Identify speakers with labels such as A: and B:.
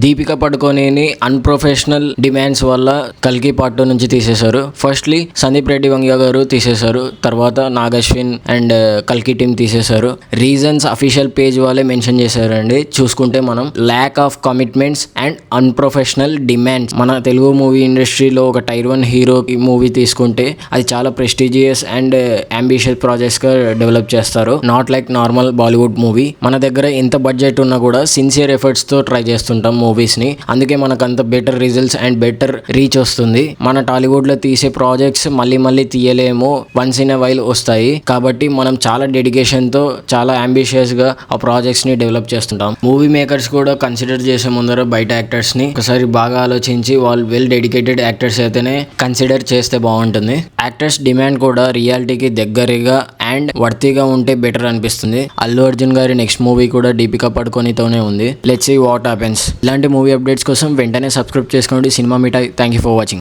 A: Deepika పడుకోనేని unprofessional demands వల్ల కల్కి part 2 నుంచి తీసేశారు. ఫస్ట్లీ సందీప్ రెడ్డి వంగ గారు తీసేశారు, తర్వాత నాగశ్విన్ అండ్ కల్కి టీం తీసేశారు. రీజన్స్ అఫీషియల్ పేజ్ వాళ్ళే మెన్షన్ చేశారండి. చూసుకుంటే మనం lack of commitments and unprofessional demands. మన తెలుగు మూవీ ఇండస్ట్రీలో ఒక టైర్ 1 హీరో మూవీ తీసుకుంటే అది చాలా ప్రెస్టీజియస్ అండ్ అంబిషియస్ ప్రాజెక్ట్స్ గా డెవలప్ చేస్తారు. Not like normal Bollywood movie. మన దగ్గర ఎంత బడ్జెట్ ఉన్నా కూడా సిన్సియర్ ఎఫర్ట్స్ తో ట్రై చేస్తుంటాం మూవీస్ ని. అందుకే మనకు అంత better results and better reach వస్తుంది. మన టాలీవుడ్ లో తీసే ప్రాజెక్ట్స్ మళ్ళీ తీయలేము, వన్స్ ఇన్ ఎ వైల్ వస్తాయి. కాబట్టి మనం చాలా డెడికేషన్ తో చాలా అంబిషియస్ గా ఆ ప్రాజెక్ట్స్ ని డెవలప్ చేస్తుంటాం. మూవీ మేకర్స్ కూడా కన్సిడర్ చేసే ముందర బయట యాక్టర్స్ ని ఒకసారి బాగా ఆలోచించి వాళ్ళు వెల్ డెడికేటెడ్ యాక్టర్స్ అయితేనే కన్సిడర్ చేస్తే బాగుంటుంది. యాక్టర్స్ డిమాండ్ కూడా రియాలిటీకి దగ్గరగా అండ్ వర్తీగా ఉంటే బెటర్ అనిపిస్తుంది. అల్లు అర్జున్ గారి నెక్స్ట్ మూవీ కూడా దీపిక పడుకోనితోనే ఉంది. Let's see what happens. ఇలాంటి మూవీ అప్డేట్స్ కోసం వెంటనే సబ్స్క్రైబ్ చేసుకోండి సినిమా మిఠాయి. Thank you for watching.